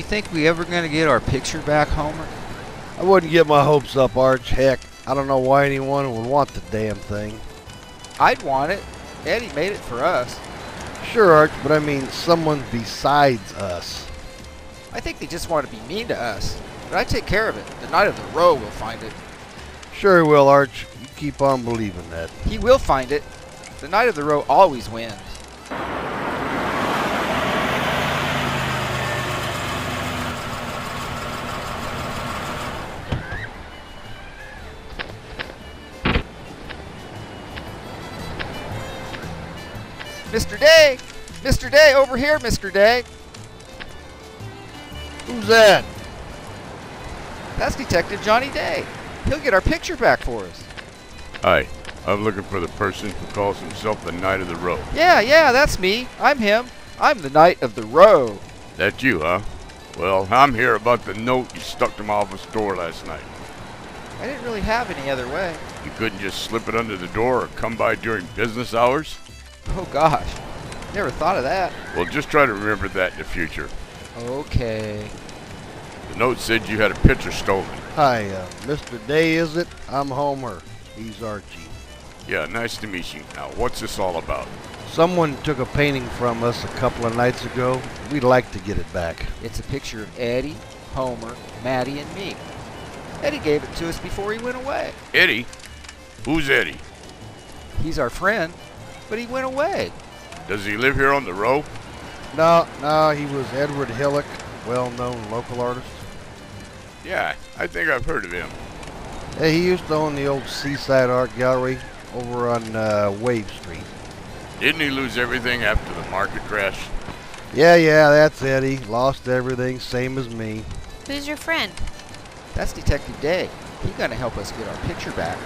You think we ever gonna get our picture back, Homer? I wouldn't get my hopes up, Arch. Heck, I don't know why anyone would want the damn thing. I'd want it. Eddie made it for us. Sure, Arch, but I mean someone besides us. I think they just want to be mean to us. But I take care of it. The Knight of the Row will find it. Sure he will, Arch. You keep on believing that. He will find it. The Knight of the Row always wins. Mr. Day! Mr. Day, over here, Mr. Day! Who's that? That's Detective Johnny Day. He'll get our picture back for us. Hi, I'm looking for the person who calls himself the Knight of the Row. Yeah, that's me. I'm him. I'm the Knight of the Row. That's you, huh? Well, I'm here about the note you stuck to my office door last night. I didn't really have any other way. You couldn't just slip it under the door or come by during business hours? Oh gosh, never thought of that. Well, just try to remember that in the future. Okay. The note said you had a picture stolen. Hi, Mr. Day, is it? I'm Homer. He's Archie. Yeah, nice to meet you. Now, what's this all about? Someone took a painting from us a couple of nights ago. We'd like to get it back. It's a picture of Eddie, Homer, Maddie, and me. Eddie gave it to us before he went away. Eddie? Who's Eddie? He's our friend, but he went away. Does he live here on the row? No, he was Edward Hillock, well-known local artist. Yeah, I think I've heard of him. Hey, he used to own the old Seaside Art Gallery over on Wave Street. Didn't he lose everything after the market crash? Yeah, that's Eddie. Lost everything, same as me. Who's your friend? That's Detective Day. He's gonna help us get our picture back.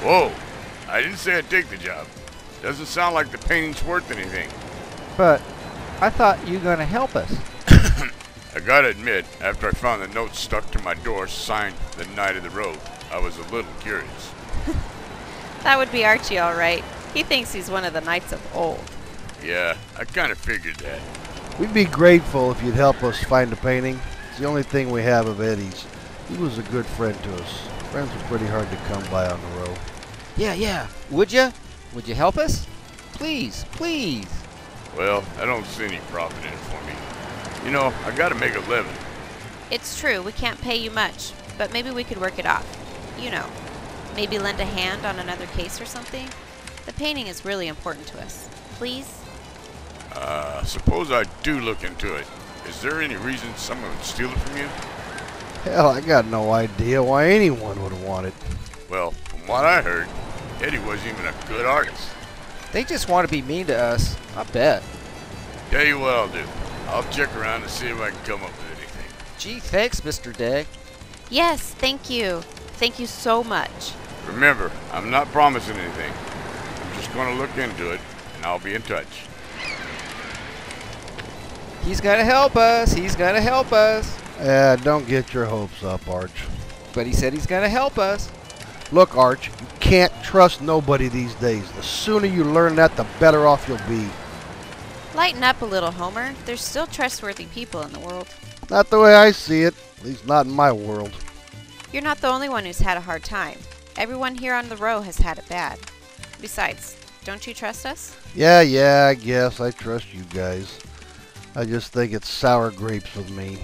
Whoa, I didn't say I'd take the job. Doesn't sound like the painting's worth anything. But I thought you were gonna help us. I gotta admit, after I found the note stuck to my door signed the Knight of the Row, I was a little curious. That would be Archie, all right. He thinks he's one of the knights of old. Yeah, I kind of figured that. We'd be grateful if you'd help us find the painting. It's the only thing we have of Eddie's. He was a good friend to us. Friends are pretty hard to come by on the row. Yeah. Would you? Would you help us? Please. Well, I don't see any profit in it for me. You know, I gotta make a living. It's true, we can't pay you much, but maybe we could work it off. You know, maybe lend a hand on another case or something. The painting is really important to us. Please? Suppose I do look into it. Is there any reason someone would steal it from you? Hell, I got no idea why anyone would want it. Well, from what I heard, Eddie wasn't even a good artist. They just want to be mean to us. I bet. Tell you what I'll do. I'll check around and see if I can come up with anything. Gee, thanks, Mr. Day. Yes, thank you. Thank you so much. Remember, I'm not promising anything. I'm just going to look into it, and I'll be in touch. He's gonna help us. Don't get your hopes up, Arch. But he said he's gonna help us. Look, Arch, you can't trust nobody these days. The sooner you learn that, the better off you'll be. Lighten up a little, Homer. There's still trustworthy people in the world. Not the way I see it. At least not in my world. You're not the only one who's had a hard time. Everyone here on the row has had it bad. Besides, don't you trust us? Yeah, I guess I trust you guys. I just think it's sour grapes with me.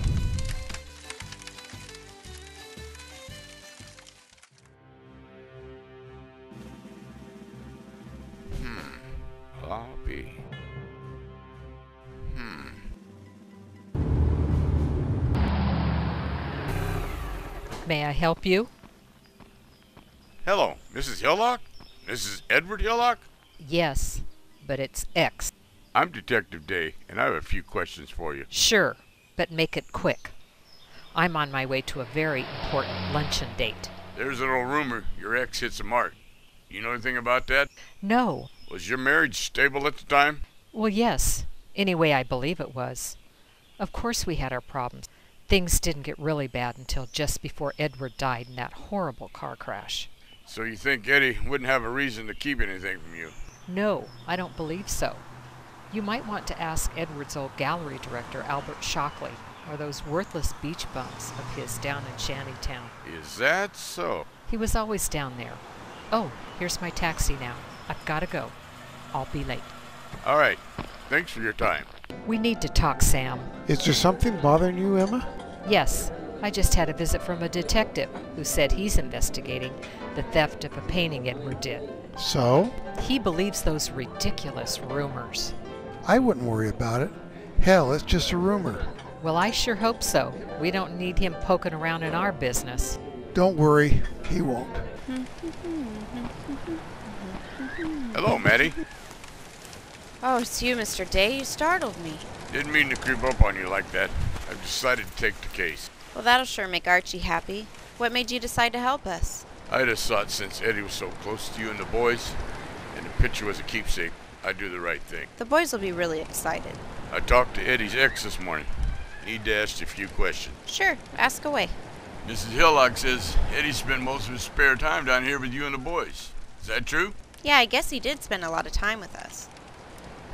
Lobby. May I help you? Hello, Mrs. Hillock? Mrs. Edward Hillock? Yes, but it's X. I'm Detective Day, and I have a few questions for you. Sure, but make it quick. I'm on my way to a very important luncheon date. There's an old rumor your ex hit some art. You know anything about that? No. Was your marriage stable at the time? Well, yes. Anyway, I believe it was. Of course we had our problems. Things didn't get really bad until just before Edward died in that horrible car crash. So you think Eddie wouldn't have a reason to keep anything from you? No, I don't believe so. You might want to ask Edward's old gallery director, Albert Shockley. or those worthless beach bums of his down in Shantytown. Is that so? He was always down there. Oh, here's my taxi now. I've got to go. I'll be late. All right. Thanks for your time. We need to talk, Sam. Is there something bothering you, Emma? Yes, I just had a visit from a detective who said he's investigating the theft of a painting Edward did. So? He believes those ridiculous rumors. I wouldn't worry about it. Hell, it's just a rumor. Well, I sure hope so. We don't need him poking around in our business. Don't worry, he won't. Hello, Maddie. Oh, it's you, Mr. Day. You startled me. Didn't mean to creep up on you like that. I've decided to take the case. Well, that'll sure make Archie happy. What made you decide to help us? I just thought since Eddie was so close to you and the boys, and the picture was a keepsake, I'd do the right thing. The boys will be really excited. I talked to Eddie's ex this morning. Need to ask you a few questions. Sure, ask away. Mrs. Hillock says Eddie spent most of his spare time down here with you and the boys. Is that true? Yeah, I guess he did spend a lot of time with us.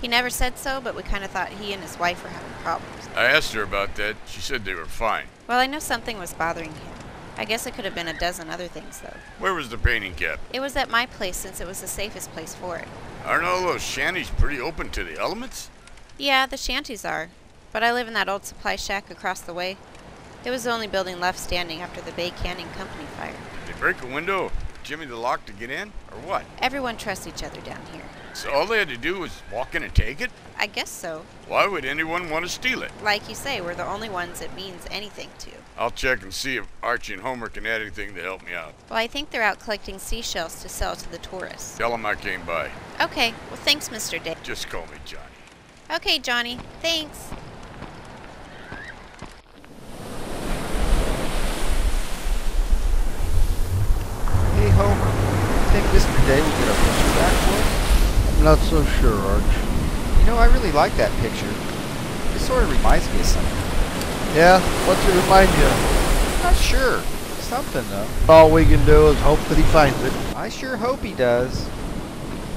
He never said so, but we kind of thought he and his wife were having problems. I asked her about that. She said they were fine. Well, I know something was bothering him. I guess it could have been a dozen other things, though. Where was the painting kept? It was at my place since it was the safest place for it. Aren't all those shanties pretty open to the elements? Yeah, the shanties are. But I live in that old supply shack across the way. It was the only building left standing after the Bay Canning Company fire. Did they break a window? Jimmy the lock to get in? Or what? Everyone trusts each other down here. So all they had to do was walk in and take it? I guess so. Why would anyone want to steal it? Like you say, we're the only ones it means anything to. I'll check and see if Archie and Homer can add anything to help me out. Well, I think they're out collecting seashells to sell to the tourists. Tell them I came by. Okay, well thanks, Mr. Day. Just call me Johnny. Okay, Johnny, thanks. Hey, Homer. Think Mr. Day will get our picture back for us? I'm not so sure, Arch. You know, I really like that picture. It sort of reminds me of something. Yeah? What's it remind you of? Not sure. Something, though. All we can do is hope that he finds it. I sure hope he does.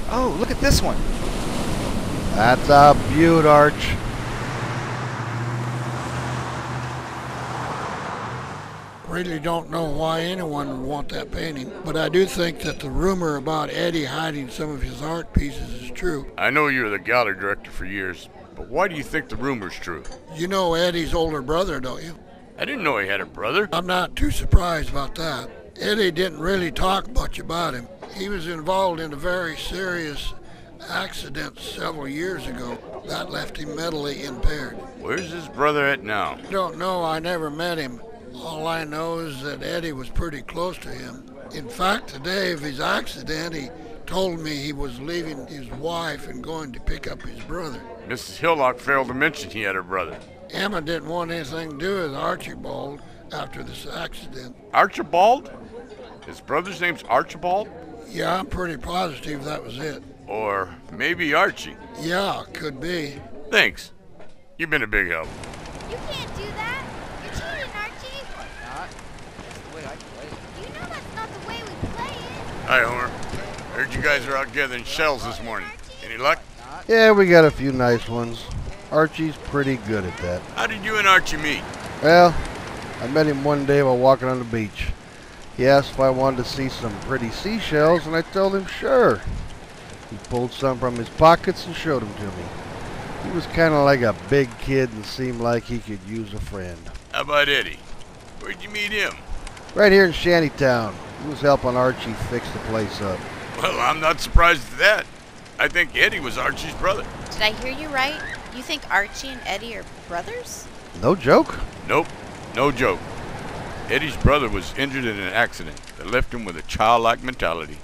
Oh, look at this one. That's a beaut, Arch. Really don't know why anyone would want that painting, but I do think that the rumor about Eddie hiding some of his art pieces is true. I know you were the gallery director for years, but why do you think the rumor's true? You know Eddie's older brother, don't you? I didn't know he had a brother. I'm not too surprised about that. Eddie didn't really talk much about him. He was involved in a very serious accident several years ago that left him mentally impaired. Where's his brother at now? I don't know, I never met him. All I know is that Eddie was pretty close to him. In fact, the day of his accident, he told me he was leaving his wife and going to pick up his brother. Mrs. Hillock failed to mention he had a brother. Emma didn't want anything to do with Archibald after this accident. Archibald? His brother's name's Archibald? Yeah, I'm pretty positive that was it. Or maybe Archie. Yeah, could be. Thanks. You've been a big help. You can't do that. You're cheating, Archie. Not. That's the way I play it. You know that's not the way we play it. Hi, Homer. Heard you guys are out gathering shells this morning. Any luck? Yeah, we got a few nice ones. Archie's pretty good at that. How did you and Archie meet? Well, I met him one day while walking on the beach. He asked if I wanted to see some pretty seashells, and I told him sure. He pulled some from his pockets and showed them to me. He was kind of like a big kid and seemed like he could use a friend. How about Eddie? Where'd you meet him? Right here in Shantytown. He was helping Archie fix the place up. Well, I'm not surprised at that. I think Eddie was Archie's brother. Did I hear you right? You think Archie and Eddie are brothers? No joke? Nope, no joke. Eddie's brother was injured in an accident that left him with a childlike mentality.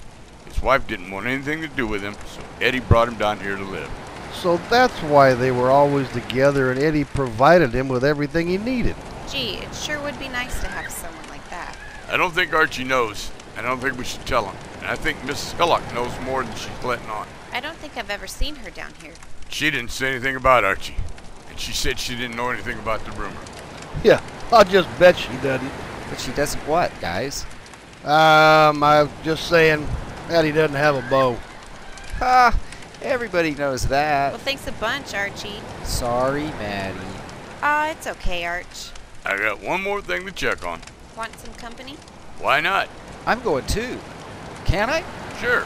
His wife didn't want anything to do with him, so Eddie brought him down here to live. So that's why they were always together and Eddie provided him with everything he needed. Gee, it sure would be nice to have someone like that. I don't think Archie knows. I don't think we should tell him. And I think Mrs. Hillock knows more than she's letting on. I don't think I've ever seen her down here. She didn't say anything about Archie. And she said she didn't know anything about the rumor. Yeah, I'll just bet she doesn't. But she doesn't what, guys? I'm just saying Eddie doesn't have a bow. Ha! Everybody knows Well, that. thanks a bunch, Archie. Sorry, Maddie. It's okay, Arch. I got one more thing to check on. Want some company? Why not? I'm going too. Can I? Sure.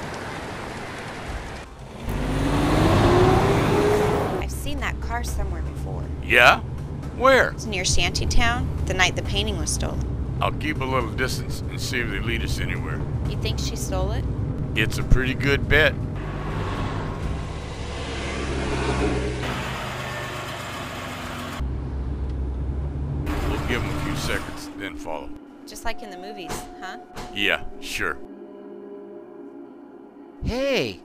I've seen that car somewhere before. Yeah? Where? It's near Shantytown, the night the painting was stolen. I'll keep a little distance and see if they lead us anywhere. You think she stole it? It's a pretty good bet. We'll give them a few seconds, then follow. Just like in the movies, huh? Yeah, sure. Hey,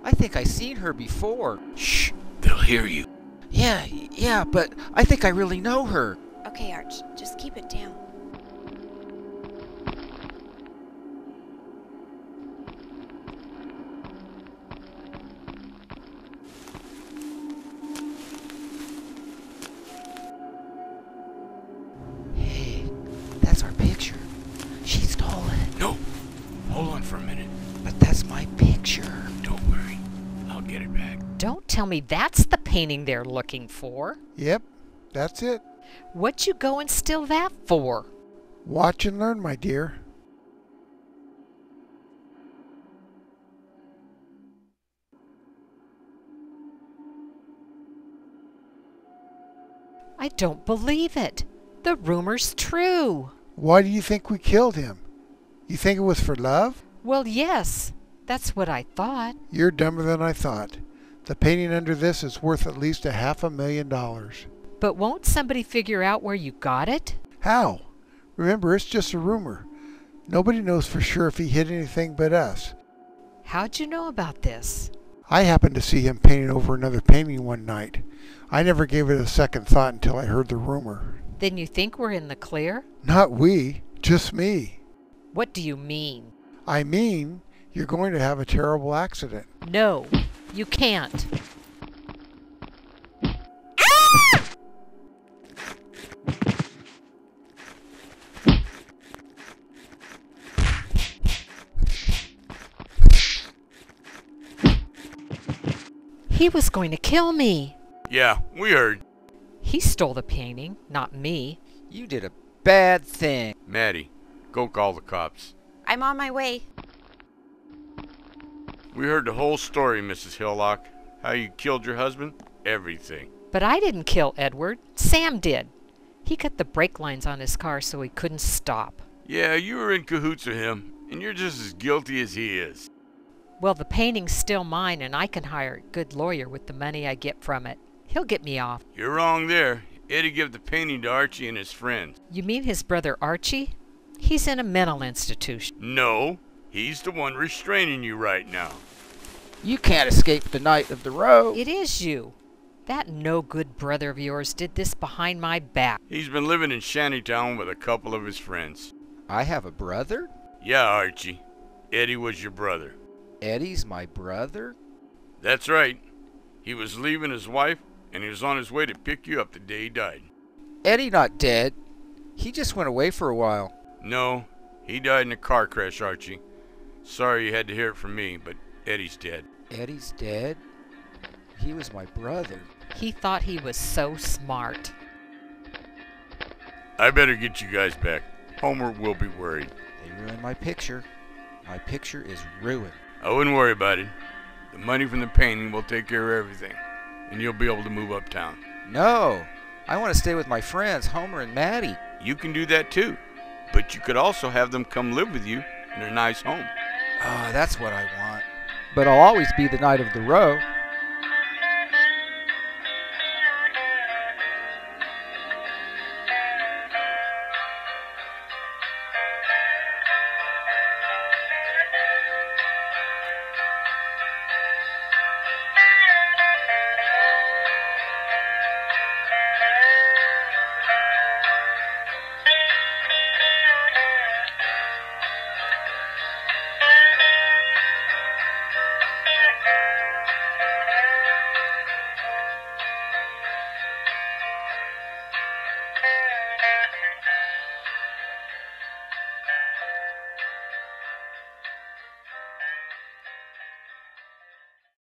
I think I seen her before. Shh, they'll hear you. Yeah, but I think I really know her. Okay, Arch, just keep it down. Hey, that's our picture. She stole it. No, hold on for a minute. But that's my picture. Don't worry, I'll get it back. Don't tell me that's the painting they're looking for. Yep, that's it. What'd you go and steal that for? Watch and learn, my dear. I don't believe it. The rumor's true. Why do you think we killed him? You think it was for love? Well, yes. That's what I thought. You're dumber than I thought. The painting under this is worth at least $500,000. But won't somebody figure out where you got it? How? Remember, it's just a rumor. Nobody knows for sure if he hid anything but us. How'd you know about this? I happened to see him painting over another painting one night. I never gave it a second thought until I heard the rumor. Then you think we're in the clear? Not we, just me. What do you mean? I mean, you're going to have a terrible accident. No, you can't. He was going to kill me. Yeah, we heard. He stole the painting, not me. You did a bad thing. Maddie, go call the cops. I'm on my way. We heard the whole story, Mrs. Hillock. How you killed your husband, everything. But I didn't kill Edward. Sam did. He cut the brake lines on his car so he couldn't stop. Yeah, you were in cahoots with him, and you're just as guilty as he is. Well, the painting's still mine, and I can hire a good lawyer with the money I get from it. He'll get me off. You're wrong there. Eddie gave the painting to Archie and his friends. You mean his brother Archie? He's in a mental institution. No, he's the one restraining you right now. You can't escape the night of the row. It is you. That no-good brother of yours did this behind my back. He's been living in Shantytown with a couple of his friends. I have a brother? Yeah, Archie. Eddie was your brother. Eddie's my brother? That's right. He was leaving his wife, and he was on his way to pick you up the day he died. Eddie not dead. He just went away for a while. No, he died in a car crash, Archie. Sorry you had to hear it from me, but Eddie's dead. Eddie's dead? He was my brother. He thought he was so smart. I better get you guys back. Homer will be worried. They ruined my picture. My picture is ruined. I wouldn't worry about it. The money from the painting will take care of everything, and you'll be able to move uptown. No, I want to stay with my friends, Homer and Maddie. You can do that too, but you could also have them come live with you in a nice home. Oh, that's what I want. But I'll always be the knight of the row.